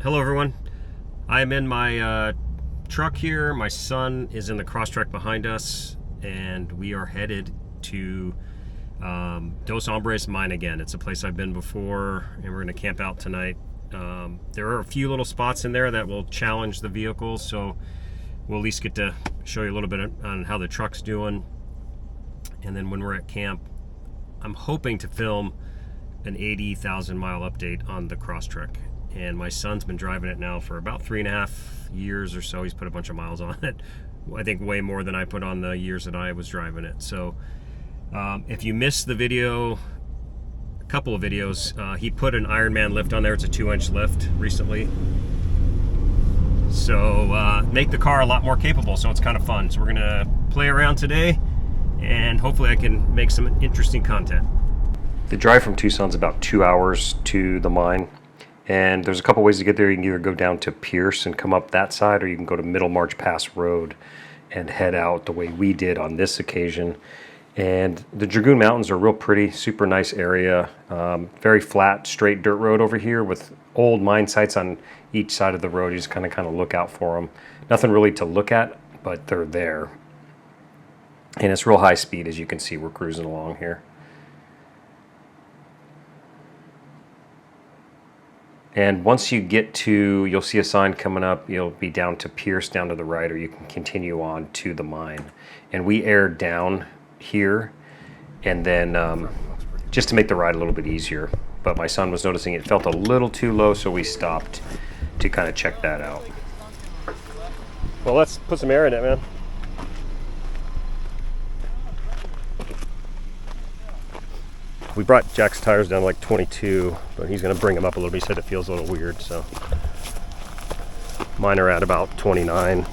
Hello everyone. I'm in my truck here. My son is in the Crosstrek behind us, and we are headed to Dos Hombres mine again. It's a place I've been before, and we're going to camp out tonight. There are a few little spots in there that will challenge the vehicles, so we'll at least get to show you a little bit on how the truck's doing. And then when we're at camp, I'm hoping to film an 80,000 mile update on the Crosstrek. And my son's been driving it now for about 3.5 years or so. He's put a bunch of miles on it. I think way more than I put on the years that I was driving it. So if you missed the video, a couple of videos, he put an Ironman lift on there. It's a 2-inch lift recently. So make the car a lot more capable, so it's kind of fun. So we're gonna play around today, and hopefully I can make some interesting content. The drive from Tucson's about 2 hours to the mine. And there's a couple ways to get there. You can either go down to Pierce and come up that side, or you can go to Middlemarch Pass Road and head out the way we did on this occasion. And the Dragoon Mountains are real pretty, super nice area. Very flat, straight dirt road over here with old mine sites on each side of the road. You just kind of look out for them. Nothing really to look at, but they're there. And it's real high speed, as you can see. We're cruising along here. And once you get to, you'll see a sign coming up, you'll be down to Pierce, down to the right, or you can continue on to the mine. And we aired down here, and then just to make the ride a little bit easier. But my son was noticing it felt a little too low, so we stopped to kind of check that out. Well, let's put some air in it, man. We brought Jack's tires down to like 22, but he's going to bring them up a little bit. He said it feels a little weird, so. Mine are at about 29,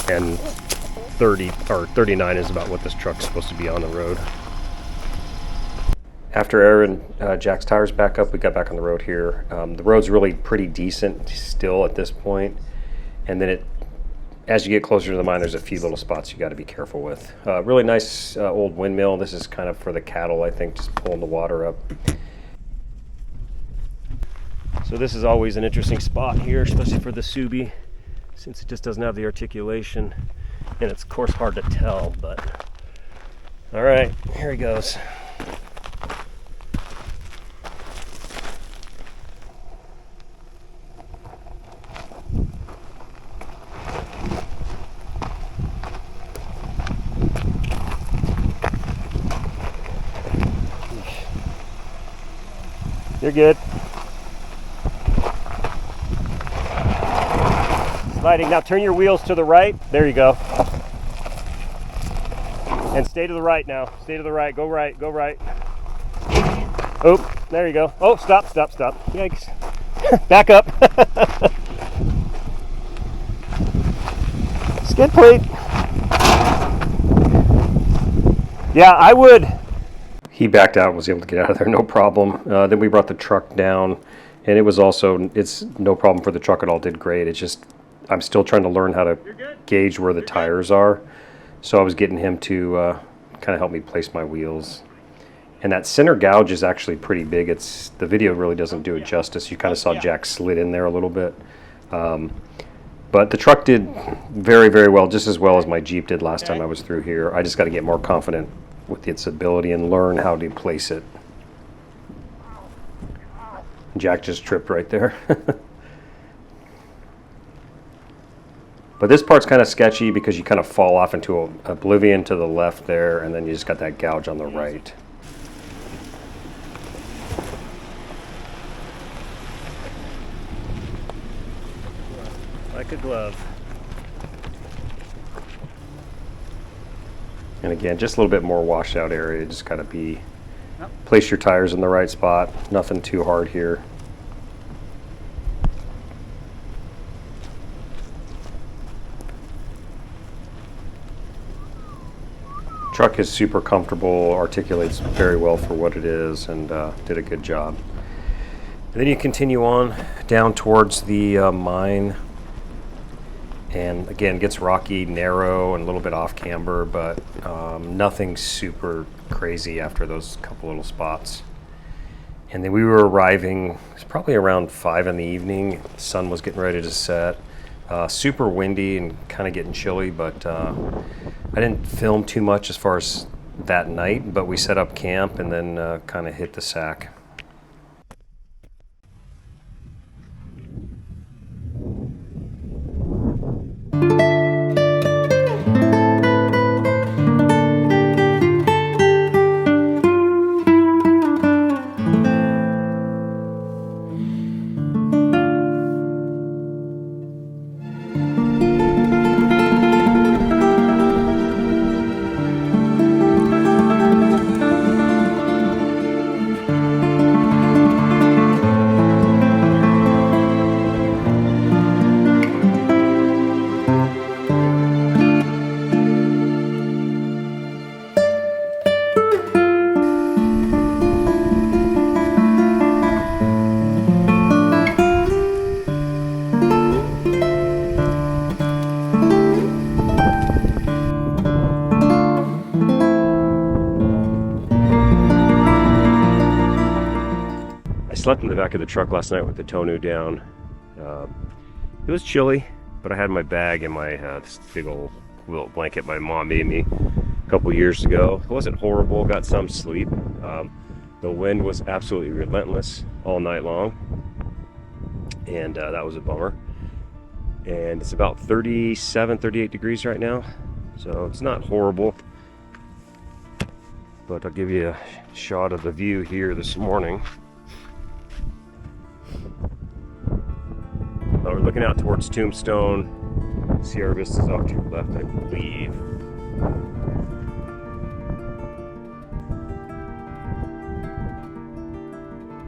and 30 or 39 is about what this truck's supposed to be on the road. After airing Jack's tires back up, we got back on the road here. The road's really pretty decent still at this point, and then as you get closer to the mine, there's a few little spots you got to be careful with. Really nice old windmill. This is kind of for the cattle, I think, just pulling the water up. So this is always an interesting spot here, especially for the Subi, since it just doesn't have the articulation, and it's of course hard to tell, but all right, here he goes. You're good. Sliding. Now turn your wheels to the right. There you go. And stay to the right now. Stay to the right. Go right. Go right. Oh, there you go. Oh, stop, stop, stop. Yikes. Back up. Skid plate. Yeah, I would. He backed out and was able to get out of there, no problem. Then we brought the truck down, and it's no problem for the truck at all. Did great. It's just, I'm still trying to learn how to gauge where the tires are. So I was getting him to kind of help me place my wheels. And that center gouge is actually pretty big. The video really doesn't do it justice. You kind of saw Jack slid in there a little bit. But the truck did very, very well, just as well as my Jeep did last time I was through here. I just got to get more confident with its ability and learn how to place it. Jack just tripped right there. But this part's kind of sketchy because you kind of fall off into oblivion to the left there, and then you just got that gouge on the right. Like a glove. And again, just a little bit more washed out area. Just gotta place your tires in the right spot. Nothing too hard here. Truck is super comfortable, articulates very well for what it is, and did a good job. And then you continue on down towards the mine. And again, gets rocky, narrow, and a little bit off camber, but nothing super crazy after those couple little spots. And then we were arriving, it was probably around 5 in the evening. The sun was getting ready to set. Super windy and kind of getting chilly, but I didn't film too much as far as that night, but we set up camp and then kind of hit the sack. I slept in the back of the truck last night with the tonneau down. It was chilly, but I had my bag and my this big old quilt blanket my mom made me a couple years ago. It wasn't horrible, got some sleep. The wind was absolutely relentless all night long, and that was a bummer. And it's about 37, 38 degrees right now, so it's not horrible. But I'll give you a shot of the view here this morning. We're looking out towards Tombstone. Sierra Vista's off to your left, I believe.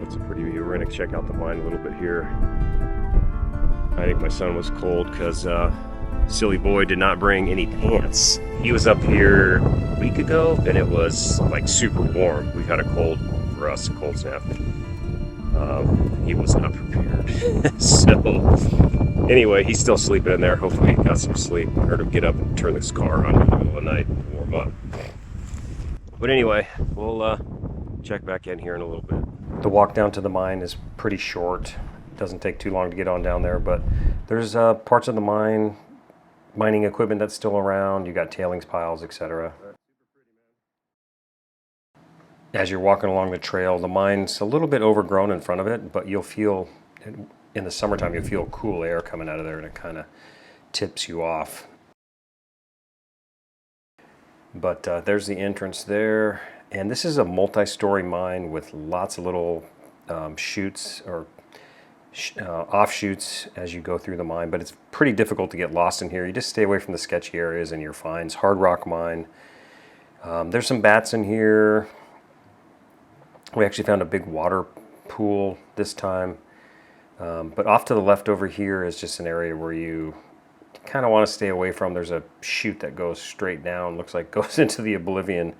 That's a pretty view. We're going to check out the mine a little bit here. I think my son was cold because silly boy did not bring any pants. He was up here a week ago and it was like super warm. We've had a cold, for us, a cold snap. He was not prepared. So anyway, he's still sleeping in there. Hopefully he got some sleep. I heard him get up and turn this car on in the middle of the night and warm up. But anyway, we'll check back in here in a little bit. The walk down to the mine is pretty short. It doesn't take too long to get on down there, but there's parts of the mining equipment that's still around. You got tailings piles, etc. As you're walking along the trail, the mine's a little bit overgrown in front of it, but you'll feel, in the summertime, you'll feel cool air coming out of there and it kind of tips you off. But there's the entrance there. And this is a multi-story mine with lots of little chutes or offshoots as you go through the mine, but it's pretty difficult to get lost in here. You just stay away from the sketchy areas and you're fine. It's hard rock mine. There's some bats in here. We actually found a big water pool this time. But off to the left over here is just an area where you kind of want to stay away from. There's a chute that goes straight down, looks like goes into the oblivion.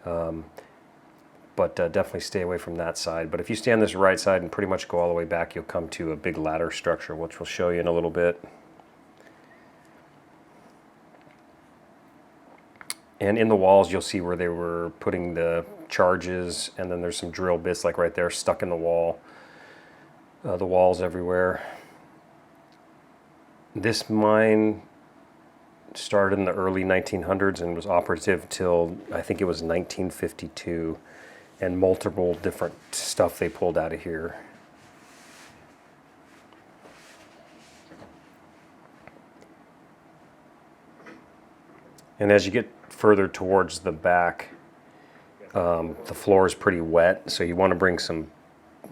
But definitely stay away from that side. But if you stay on this right side and pretty much go all the way back, you'll come to a big ladder structure, which we'll show you in a little bit. And in the walls, you'll see where they were putting the charges, and then there's some drill bits like right there stuck in the wall. The walls everywhere. This mine started in the early 1900s and was operative till I think it was 1952, and multiple different stuff they pulled out of here. And as you get further towards the back, the floor is pretty wet, so you want to bring some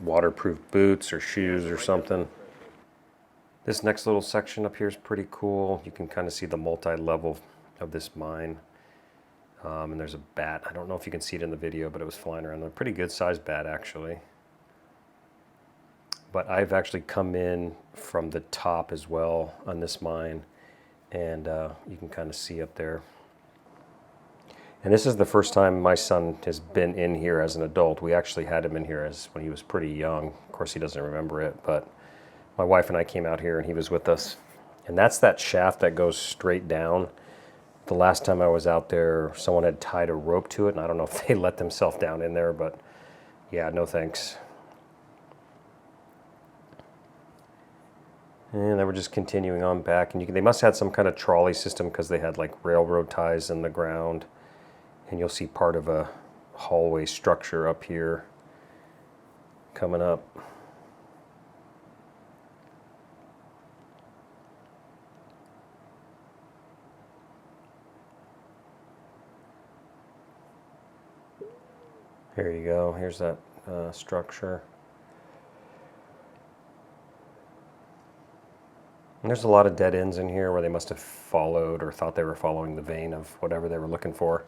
waterproof boots or shoes or something. This next little section up here is pretty cool. You can kind of see the multi-level of this mine. And there's a bat. I don't know if you can see it in the video, but it was flying around. A pretty good sized bat, actually. But I've actually come in from the top as well on this mine, and you can kind of see up there. And this is the first time my son has been in here as an adult. We actually had him in here when he was pretty young. Of course, he doesn't remember it, but my wife and I came out here and he was with us. And that's that shaft that goes straight down. The last time I was out there, someone had tied a rope to it, and I don't know if they let themselves down in there, but yeah, no thanks. And then we're just continuing on back, and they must have had some kind of trolley system because they had like railroad ties in the ground, and you'll see part of a hallway structure up here coming up. Here you go. Here's that structure. And there's a lot of dead ends in here where they must have followed or thought they were following the vein of whatever they were looking for.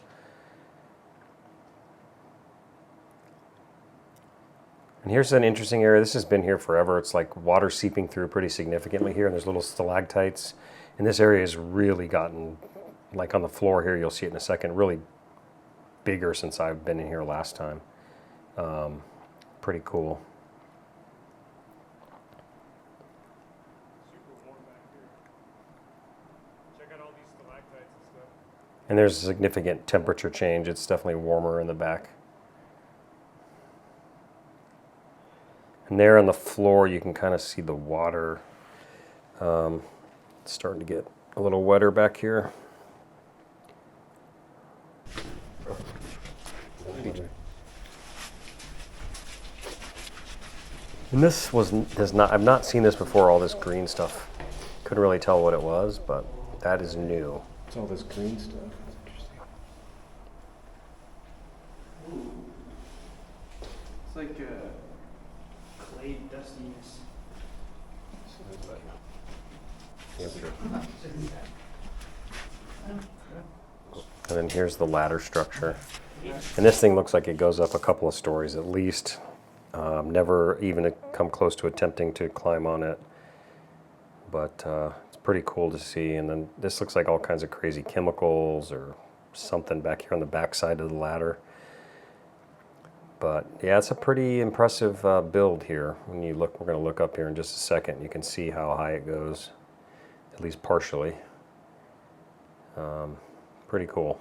And here's an interesting area. This has been here forever. It's like water seeping through pretty significantly here, and there's little stalactites. And this area has really gotten, like on the floor here, you'll see it in a second, really bigger since I've been in here last time. Pretty cool. And there's a significant temperature change. It's definitely warmer in the back. And there on the floor, you can kind of see the water. It's starting to get a little wetter back here. And this I've not seen this before, all this green stuff. Couldn't really tell what it was, but that is new. It's all this green stuff. That's interesting. It's like clay dustiness. And then here's the ladder structure. And this thing looks like it goes up a couple of stories at least. Never even come close to attempting to climb on it. But it's pretty cool to see. And then this looks like all kinds of crazy chemicals or something back here on the back side of the ladder. But yeah, it's a pretty impressive build here. When you look, we're going to look up here in just a second. You can see how high it goes, at least partially. Pretty cool.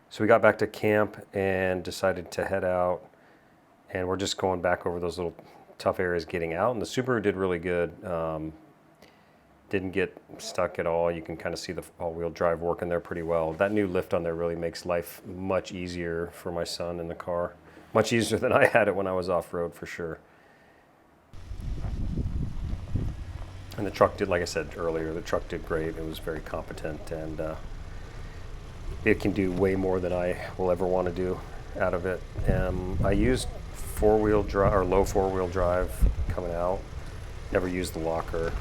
So we got back to camp and decided to head out, and we're just going back over those little tough areas getting out. And the Subaru did really good. Didn't get stuck at all. You can kind of see the all-wheel drive working there pretty well. That new lift on there really makes life much easier for my son in the car. Much easier than I had it when I was off-road, for sure. And the truck did, like I said earlier, the truck did great. It was very competent, and it can do way more than I will ever want to do out of it. I used four-wheel drive or low four-wheel drive coming out. Never used the locker.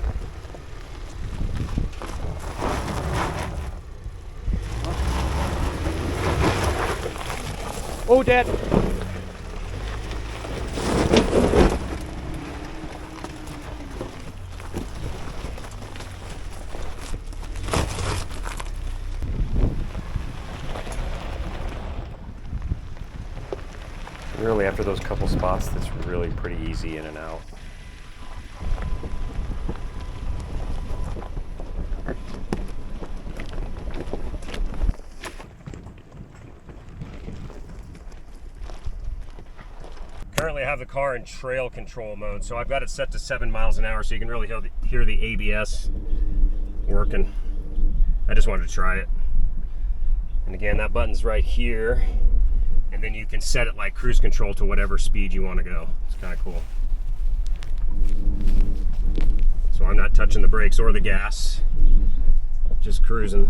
Oh, Dad! Really, after those couple spots, it's really pretty easy in and out. Currently I have the car in trail control mode, so I've got it set to 7 miles an hour so you can really hear the ABS working. I just wanted to try it. And again, that button's right here. And then you can set it like cruise control to whatever speed you want to go. It's kind of cool. So I'm not touching the brakes or the gas, just cruising.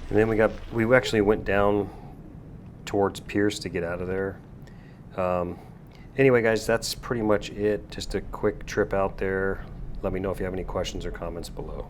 And then we actually went down towards Pierce to get out of there. Anyway, guys, that's pretty much it. Just a quick trip out there. Let me know if you have any questions or comments below.